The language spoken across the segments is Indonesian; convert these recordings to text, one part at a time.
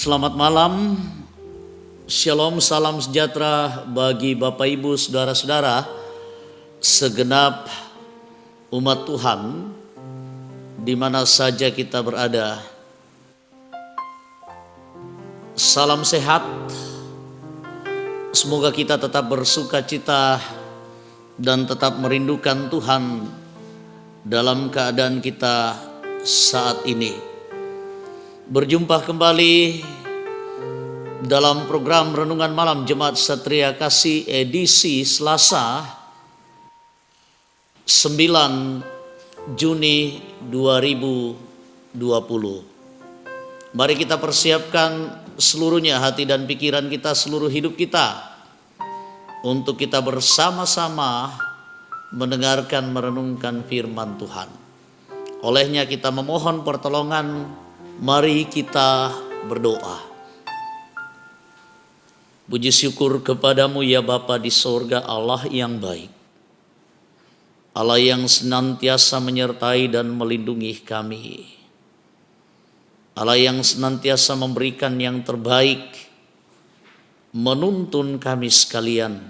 Selamat malam, Shalom, salam sejahtera bagi Bapak Ibu, Saudara-saudara, segenap umat Tuhan di mana saja kita berada. Salam sehat, semoga kita tetap bersuka cita dan tetap merindukan Tuhan dalam keadaan kita saat ini. Berjumpa kembali dalam program Renungan Malam Jemaat Satria Kasih edisi Selasa 9 Juni 2020. Mari kita persiapkan seluruhnya hati dan pikiran kita, seluruh hidup kita, untuk kita bersama-sama mendengarkan, merenungkan firman Tuhan. Olehnya kita memohon pertolongan. Mari kita berdoa. Puji syukur kepadamu ya Bapa di sorga, Allah yang baik, Allah yang senantiasa menyertai dan melindungi kami, Allah yang senantiasa memberikan yang terbaik, menuntun kami sekalian,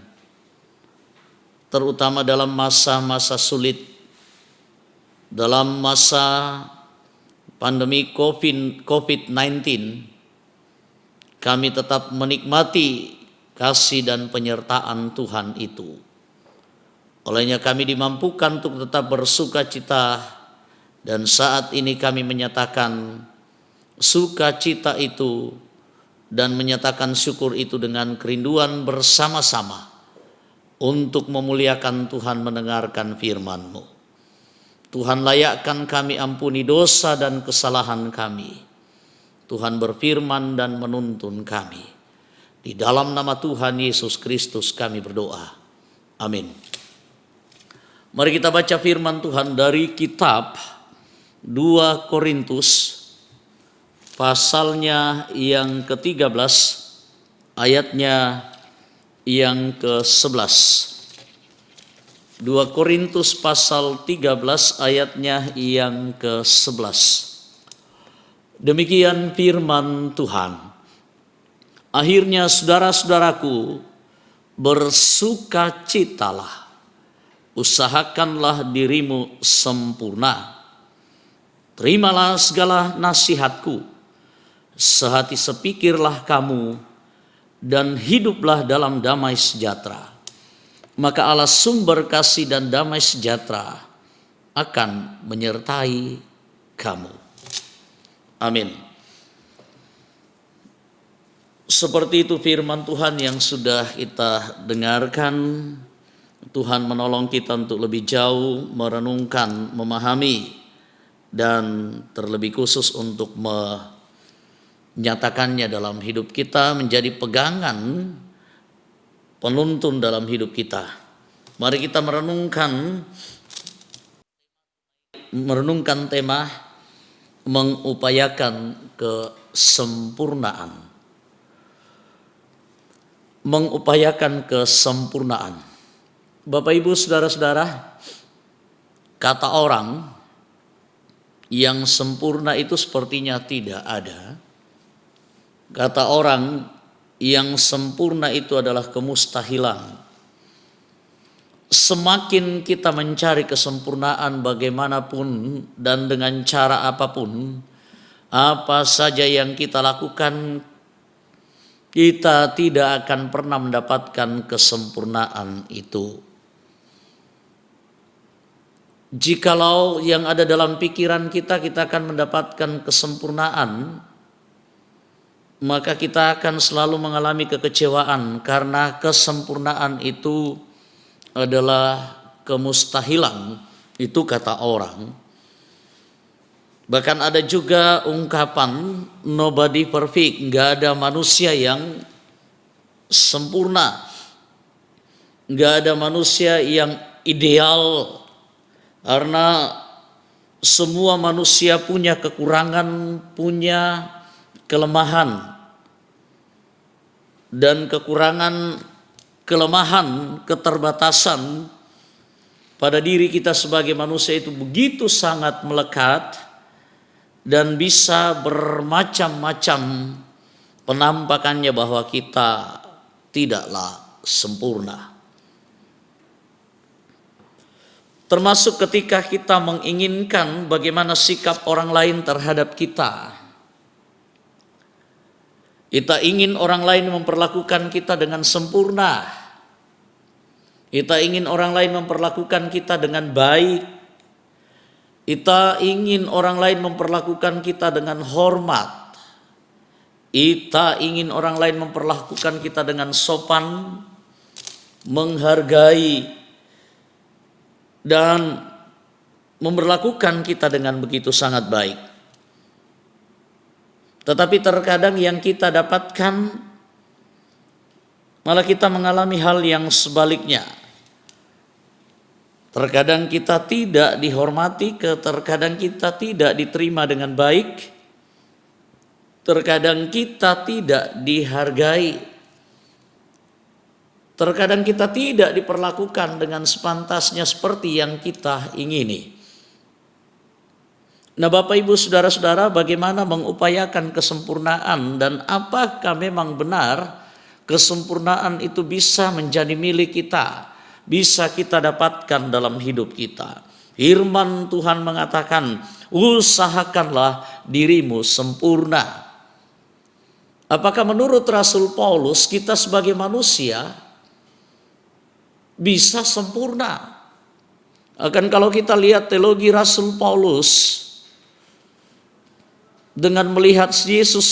terutama dalam masa-masa sulit, dalam masa pandemi COVID-19, kami tetap menikmati kasih dan penyertaan Tuhan itu. Olehnya kami dimampukan untuk tetap bersuka cita, dan saat ini kami menyatakan sukacita itu dan menyatakan syukur itu dengan kerinduan bersama-sama untuk memuliakan Tuhan, mendengarkan firman-Mu. Tuhan, layakkan kami ampuni dosa dan kesalahan kami. Tuhan berfirman dan menuntun kami. Di dalam nama Tuhan Yesus Kristus kami berdoa. Amin. Mari kita baca firman Tuhan dari kitab 2 Korintus pasalnya yang ke-13 ayatnya yang ke-11. 2 Korintus pasal 13 ayatnya yang ke-11. Demikian firman Tuhan. Akhirnya saudara-saudaraku, bersukacitalah, usahakanlah dirimu sempurna. Terimalah segala nasihatku, sehati sepikirlah kamu, dan hiduplah dalam damai sejahtera. Maka Allah sumber kasih dan damai sejahtera akan menyertai kamu. Amin. Seperti itu firman Tuhan yang sudah kita dengarkan. Tuhan menolong kita untuk lebih jauh merenungkan, memahami, dan terlebih khusus untuk menyatakannya dalam hidup kita, menjadi pegangan penuntun dalam hidup kita. Mari kita merenungkan tema mengupayakan kesempurnaan. Mengupayakan kesempurnaan. Bapak Ibu, saudara-saudara, kata orang yang sempurna itu sepertinya tidak ada. Kata orang yang sempurna itu adalah kemustahilan. Semakin kita mencari kesempurnaan bagaimanapun dan dengan cara apapun, apa saja yang kita lakukan, kita tidak akan pernah mendapatkan kesempurnaan itu. Jikalau yang ada dalam pikiran kita akan mendapatkan kesempurnaan, maka kita akan selalu mengalami kekecewaan, karena kesempurnaan itu adalah kemustahilan. Itu kata orang. Bahkan ada juga ungkapan nobody perfect, nggak ada manusia yang sempurna, nggak ada manusia yang ideal, karena semua manusia punya kekurangan, punya kelemahan. Dan kekurangan, kelemahan, keterbatasan pada diri kita sebagai manusia itu begitu sangat melekat dan bisa bermacam-macam penampakannya bahwa kita tidaklah sempurna. Termasuk ketika kita menginginkan bagaimana sikap orang lain terhadap kita. Kita ingin orang lain memperlakukan kita dengan sempurna. Kita ingin orang lain memperlakukan kita dengan baik. Kita ingin orang lain memperlakukan kita dengan hormat. Kita ingin orang lain memperlakukan kita dengan sopan, menghargai, dan memperlakukan kita dengan begitu sangat baik. Tetapi terkadang yang kita dapatkan malah kita mengalami hal yang sebaliknya. Terkadang kita tidak dihormati, terkadang kita tidak diterima dengan baik, terkadang kita tidak dihargai. Terkadang kita tidak diperlakukan dengan sepantasnya seperti yang kita ingini. Nah, Bapak Ibu Saudara-saudara, bagaimana mengupayakan kesempurnaan dan apakah memang benar kesempurnaan itu bisa menjadi milik kita, bisa kita dapatkan dalam hidup kita? Firman Tuhan mengatakan, usahakanlah dirimu sempurna. Apakah menurut Rasul Paulus kita sebagai manusia bisa sempurna? Akan kalau kita lihat teologi Rasul Paulus dengan melihat Yesus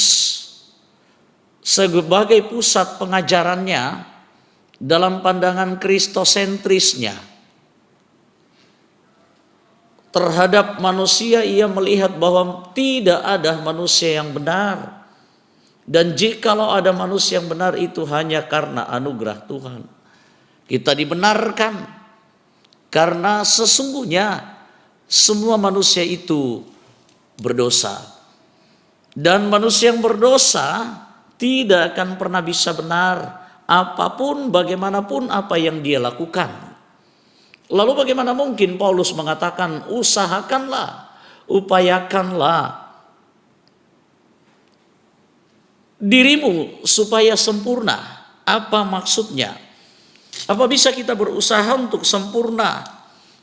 sebagai pusat pengajarannya dalam pandangan kristosentrisnya terhadap manusia, ia melihat bahwa tidak ada manusia yang benar, dan jikalau ada manusia yang benar itu hanya karena anugerah Tuhan. Kita dibenarkan karena sesungguhnya semua manusia itu berdosa. Dan manusia yang berdosa tidak akan pernah bisa benar apapun, bagaimanapun apa yang dia lakukan. Lalu bagaimana mungkin Paulus mengatakan usahakanlah, upayakanlah dirimu supaya sempurna? Apa maksudnya? Apa bisa kita berusaha untuk sempurna?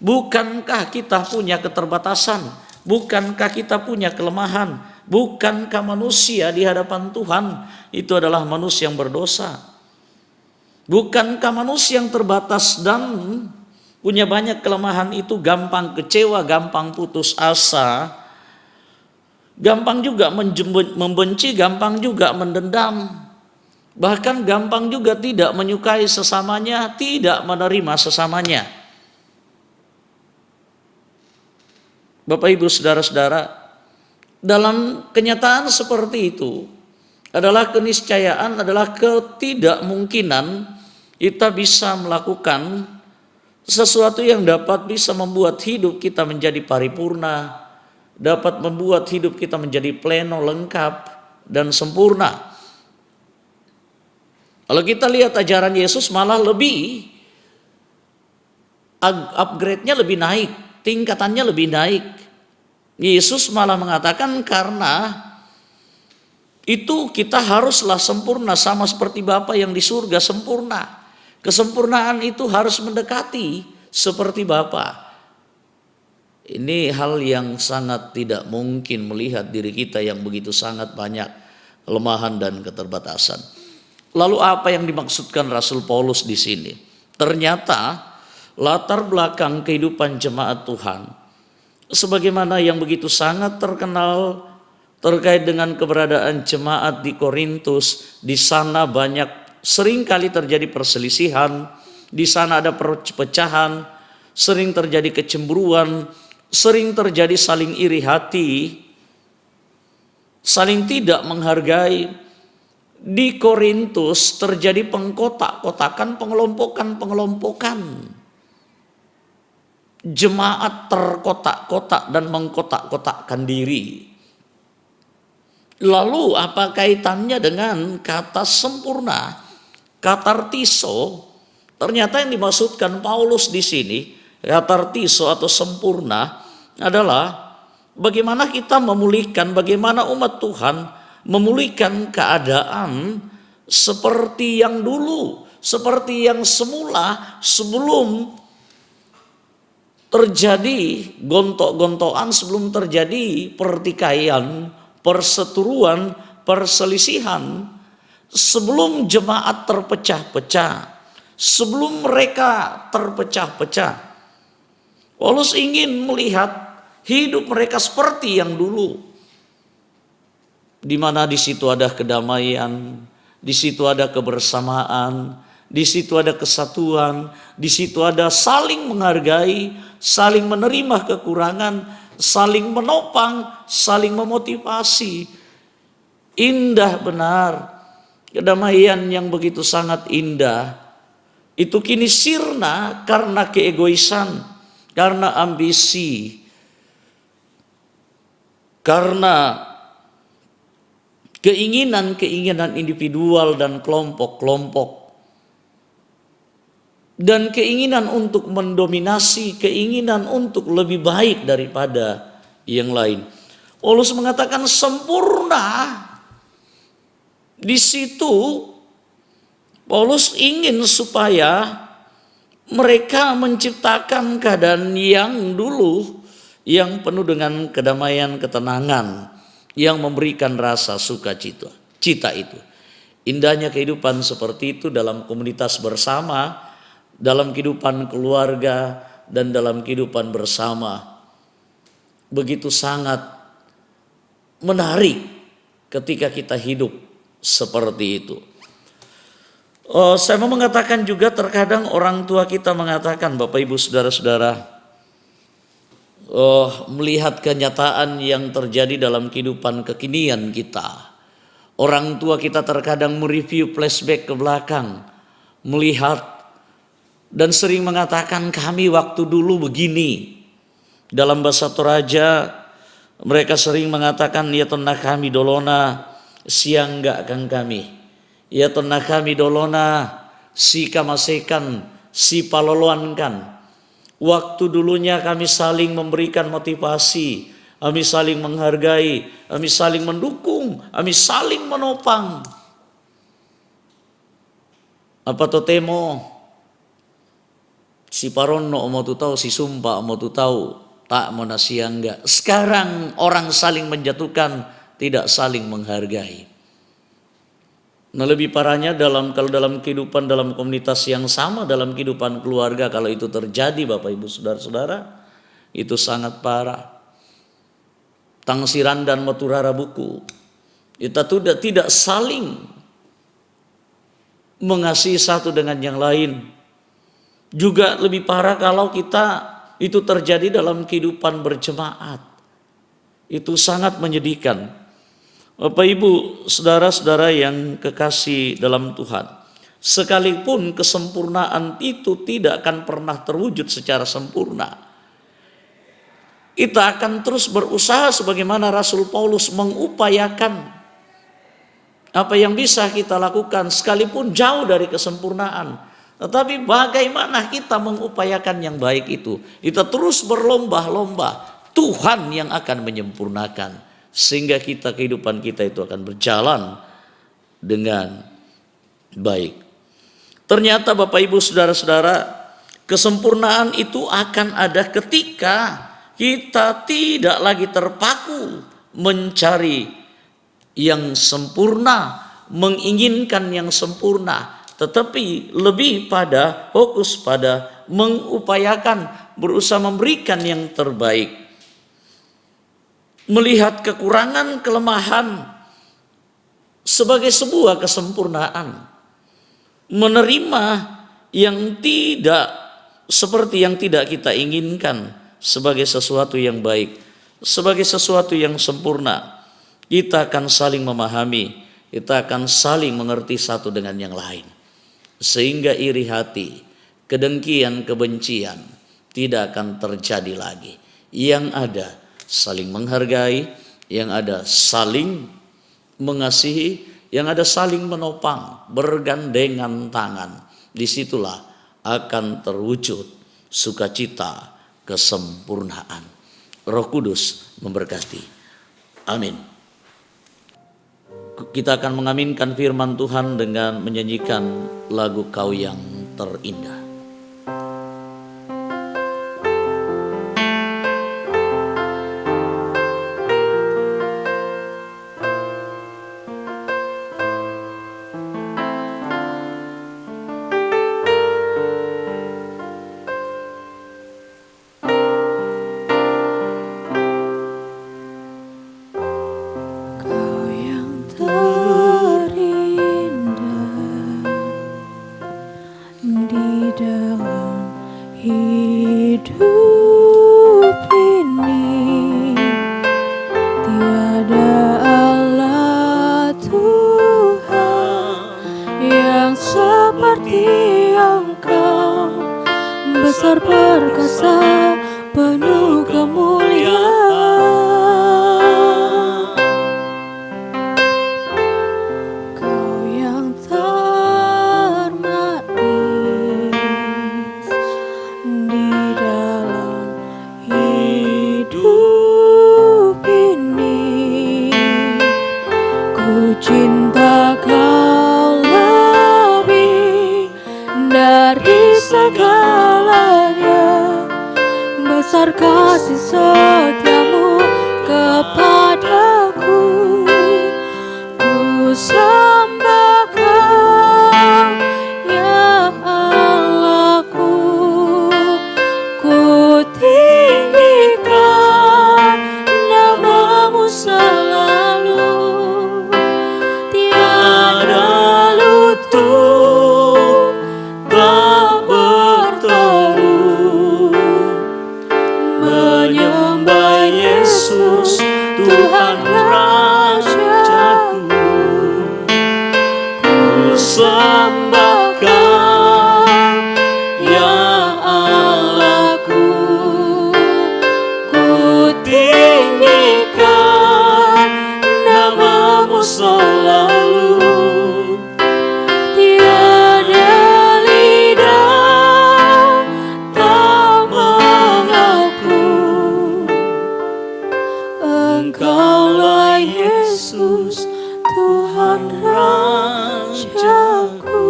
Bukankah kita punya keterbatasan? Bukankah kita punya kelemahan? Bukankah manusia di hadapan Tuhan itu adalah manusia yang berdosa? Bukankah manusia yang terbatas dan punya banyak kelemahan itu gampang kecewa, gampang putus asa, gampang juga membenci, gampang juga mendendam, bahkan gampang juga tidak menyukai sesamanya, tidak menerima sesamanya. Bapak Ibu Saudara-saudara, dalam kenyataan seperti itu adalah keniscayaan, adalah ketidakmungkinan kita bisa melakukan sesuatu yang dapat bisa membuat hidup kita menjadi paripurna, dapat membuat hidup kita menjadi pleno, lengkap, dan sempurna. Kalau kita lihat ajaran Yesus malah lebih upgrade-nya lebih naik, tingkatannya lebih naik. Yesus malah mengatakan karena itu kita haruslah sempurna sama seperti Bapa yang di surga sempurna. Kesempurnaan itu harus mendekati seperti Bapa. Ini hal yang sangat tidak mungkin melihat diri kita yang begitu sangat banyak kelemahan dan keterbatasan. Lalu apa yang dimaksudkan Rasul Paulus di sini? Ternyata latar belakang kehidupan jemaat Tuhan sebagaimana yang begitu sangat terkenal terkait dengan keberadaan jemaat di Korintus. Di sana sering kali terjadi perselisihan, di sana ada perpecahan, sering terjadi kecemburuan, sering terjadi saling iri hati, saling tidak menghargai. Di Korintus terjadi pengkotak-kotakan, pengelompokan. Jemaat terkotak-kotak dan mengkotak-kotakkan diri. Lalu apa kaitannya dengan kata sempurna? Katartiso, ternyata yang dimaksudkan Paulus di sini, katartiso atau sempurna adalah bagaimana kita memulihkan, bagaimana umat Tuhan memulihkan keadaan seperti yang dulu, seperti yang semula sebelum terjadi gontok-gontokan, sebelum terjadi pertikaian, perseteruan, perselisihan, sebelum jemaat terpecah-pecah, sebelum mereka terpecah-pecah. Paulus ingin melihat hidup mereka seperti yang dulu, di mana di situ ada kedamaian, di situ ada kebersamaan, di situ ada kesatuan, di situ ada saling menghargai, saling menerima kekurangan, saling menopang, saling memotivasi. Indah benar, kedamaian yang begitu sangat indah itu kini sirna karena keegoisan, karena ambisi, karena keinginan-keinginan individual dan kelompok-kelompok, dan keinginan untuk mendominasi, keinginan untuk lebih baik daripada yang lain. Paulus mengatakan sempurna. Di situ Paulus ingin supaya mereka menciptakan keadaan yang dulu, yang penuh dengan kedamaian, ketenangan, yang memberikan rasa sukacita itu. Indahnya kehidupan seperti itu dalam komunitas bersama, dalam kehidupan keluarga, dan dalam kehidupan bersama. Begitu sangat menarik ketika kita hidup seperti itu. Saya mau mengatakan juga terkadang orang tua kita mengatakan, Bapak Ibu Saudara-saudara, melihat kenyataan yang terjadi dalam kehidupan kekinian kita. Orang tua kita terkadang mereview flashback ke belakang, melihat dan sering mengatakan kami waktu dulu begini. Dalam bahasa Toraja mereka sering mengatakan ya tonah kami dolona siang enggak kang kami. Ya tonah kami dolona si kamasekan si paloloan kan. Waktu dulunya kami saling memberikan motivasi, kami saling menghargai, kami saling mendukung, kami saling menopang. Apa totemo? Si parono mau tu tahu, si sumpa mau tu tahu, tak mau nasi enggak. Sekarang orang saling menjatuhkan, tidak saling menghargai. Nah lebih parahnya kalau dalam kehidupan dalam komunitas yang sama, dalam kehidupan keluarga, kalau itu terjadi Bapak Ibu Saudara-saudara, itu sangat parah. Tangsiran dan maturara buku, kita tidak saling mengasihi satu dengan yang lain. Juga lebih parah kalau kita itu terjadi dalam kehidupan berjemaat. Itu sangat menyedihkan. Bapak Ibu, saudara-saudara yang kekasih dalam Tuhan, sekalipun kesempurnaan itu tidak akan pernah terwujud secara sempurna, kita akan terus berusaha sebagaimana Rasul Paulus mengupayakan apa yang bisa kita lakukan sekalipun jauh dari kesempurnaan. Tetapi bagaimana kita mengupayakan yang baik itu? Kita terus berlomba-lomba. Tuhan yang akan menyempurnakan. Sehingga kehidupan kita itu akan berjalan dengan baik. Ternyata Bapak Ibu Saudara-saudara, kesempurnaan itu akan ada ketika kita tidak lagi terpaku mencari yang sempurna, menginginkan yang sempurna, tetapi lebih pada fokus pada mengupayakan, berusaha memberikan yang terbaik. Melihat kekurangan, kelemahan sebagai sebuah kesempurnaan. Menerima yang tidak seperti yang tidak kita inginkan sebagai sesuatu yang baik, sebagai sesuatu yang sempurna. Kita akan saling memahami, kita akan saling mengerti satu dengan yang lain. Sehingga iri hati, kedengkian, kebencian tidak akan terjadi lagi. Yang ada saling menghargai, yang ada saling mengasihi, yang ada saling menopang, bergandengan tangan. Disitulah akan terwujud sukacita, kesempurnaan. Roh Kudus memberkati. Amin. Kita akan mengaminkan firman Tuhan dengan menyanyikan lagu Kau yang terindah. Besar perkasa penuh kemuliaan, Kau yang termanis di dalam hidup ini. Ku cinta Kau lebih dari segalanya. Besar kasih setiamu kepadaku. Ku sembah Kau ya Allahku. Ku tinggikan namamu selalu. Tiada lutut tak berteru menyembah Yesus Tuhan Rajaku. Ku sembah Kau ya Allahku. Ku tinggikan namamu selalu. Tiada lidah tak mengaku Engkaulah Yesus Tuhan Rajaku.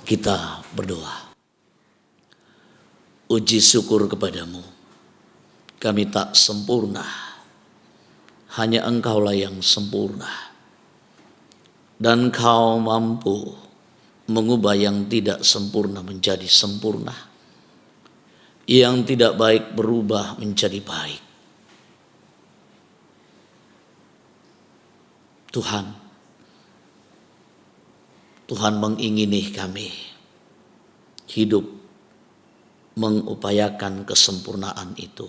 Kita berdoa. Uji syukur kepadamu. Kami tak sempurna. Hanya Engkaulah yang sempurna. Dan Kau mampu mengubah yang tidak sempurna menjadi sempurna. Yang tidak baik berubah menjadi baik. Tuhan mengingini kami hidup mengupayakan kesempurnaan itu.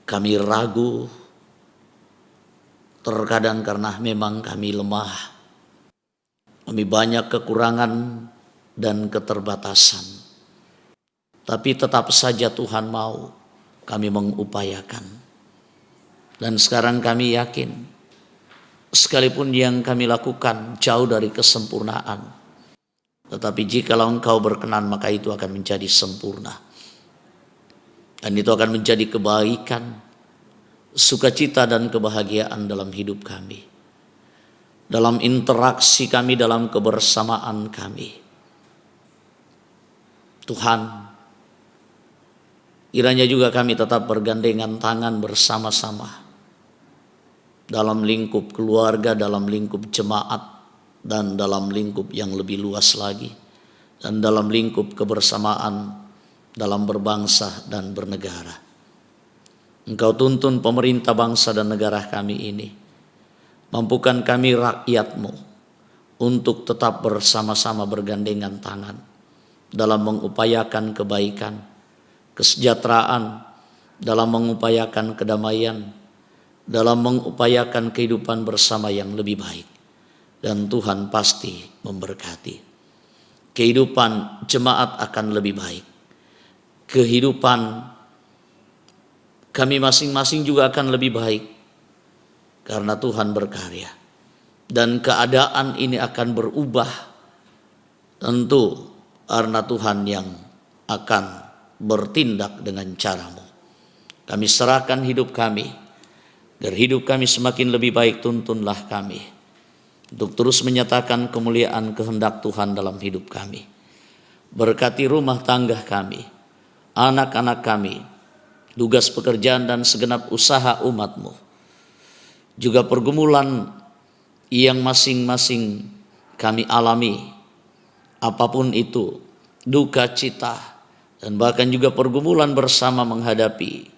Kami ragu terkadang karena memang kami lemah. Kami banyak kekurangan dan keterbatasan. Tapi tetap saja Tuhan mau kami mengupayakan. Dan sekarang kami yakin, sekalipun yang kami lakukan jauh dari kesempurnaan, tetapi jikalau Engkau berkenan maka itu akan menjadi sempurna. Dan itu akan menjadi kebaikan, sukacita dan kebahagiaan dalam hidup kami. Dalam interaksi kami, dalam kebersamaan kami. Tuhan, kiranya juga kami tetap bergandengan tangan bersama-sama. Dalam lingkup keluarga, dalam lingkup jemaat, dan dalam lingkup yang lebih luas lagi. Dan dalam lingkup kebersamaan, dalam berbangsa dan bernegara. Engkau tuntun pemerintah bangsa dan negara kami ini. Mampukan kami rakyat-Mu untuk tetap bersama-sama bergandengan tangan dalam mengupayakan kebaikan, kesejahteraan, dalam mengupayakan kedamaian, dalam mengupayakan kehidupan bersama yang lebih baik. Dan Tuhan pasti memberkati. Kehidupan jemaat akan lebih baik. Kehidupan kami masing-masing juga akan lebih baik. Karena Tuhan berkarya. Dan keadaan ini akan berubah. Tentu karena Tuhan yang akan bertindak dengan cara-Mu. Kami serahkan hidup kami. Agar hidup kami semakin lebih baik, tuntunlah kami untuk terus menyatakan kemuliaan kehendak Tuhan dalam hidup kami. Berkati rumah tangga kami, anak-anak kami, tugas pekerjaan dan segenap usaha umat-Mu. Juga pergumulan yang masing-masing kami alami, apapun itu, duka cita, dan bahkan juga pergumulan bersama menghadapi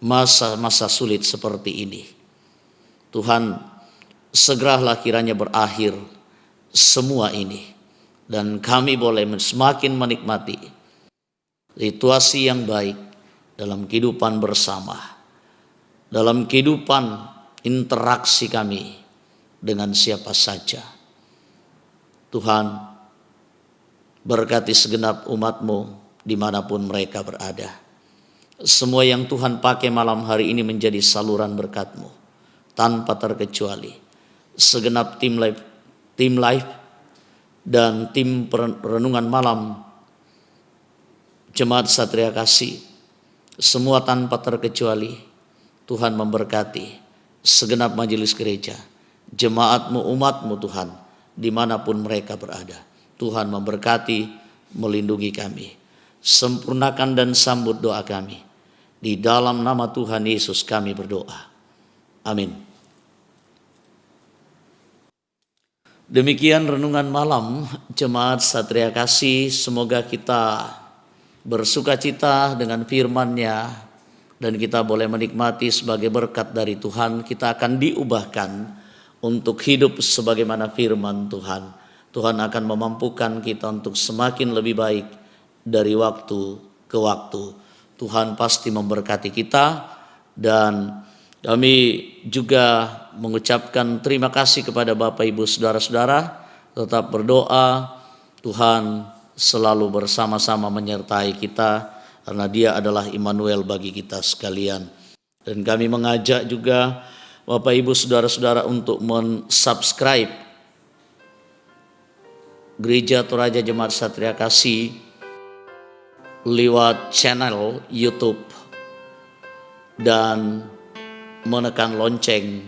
masa-masa sulit seperti ini. Tuhan, segeralah kiranya berakhir semua ini, dan kami boleh semakin menikmati situasi yang baik dalam kehidupan bersama, dalam kehidupan interaksi kami dengan siapa saja. Tuhan, berkati segenap umat-Mu dimanapun mereka berada. Semua yang Tuhan pakai malam hari ini menjadi saluran berkat-Mu tanpa terkecuali. Segenap tim live dan tim renungan malam Jemaat Satria Kasih, semua tanpa terkecuali Tuhan memberkati segenap majelis gereja, jemaat-Mu, umat-Mu Tuhan, dimanapun mereka berada. Tuhan memberkati, melindungi kami. Sempurnakan dan sambut doa kami. Di dalam nama Tuhan Yesus kami berdoa. Amin. Demikian renungan malam Jemaat Satria Kasih. Semoga kita bersukacita dengan firman-Nya dan kita boleh menikmati sebagai berkat dari Tuhan. Kita akan diubahkan untuk hidup sebagaimana firman Tuhan. Tuhan akan memampukan kita untuk semakin lebih baik dari waktu ke waktu. Tuhan pasti memberkati kita, dan kami juga mengucapkan terima kasih kepada Bapak Ibu Saudara-saudara. Tetap berdoa, Tuhan selalu bersama-sama menyertai kita karena Dia adalah Immanuel bagi kita sekalian. Dan kami mengajak juga Bapak Ibu Saudara-saudara untuk mensubscribe Gereja Toraja Jemaat Satria Kasih lewat channel YouTube dan menekan lonceng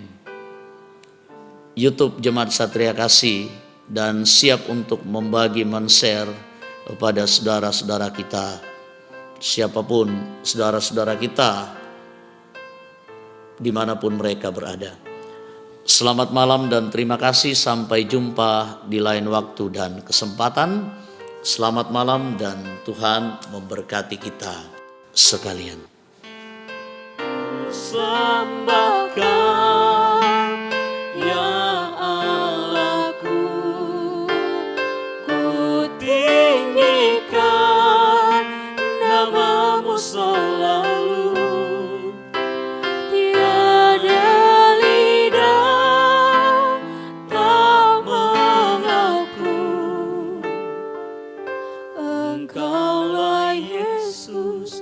YouTube Jemaat Satria Kasih, dan siap untuk membagi, men-share kepada saudara-saudara kita, siapapun saudara-saudara kita dimanapun mereka berada. Selamat malam dan terima kasih. Sampai jumpa di lain waktu dan kesempatan. Selamat malam dan Tuhan memberkati kita sekalian. Sembahkan ya Allahku, ku tinggikan nama-Mu selalu. Tiada lidah tak mengaku Engkaulah Yesus,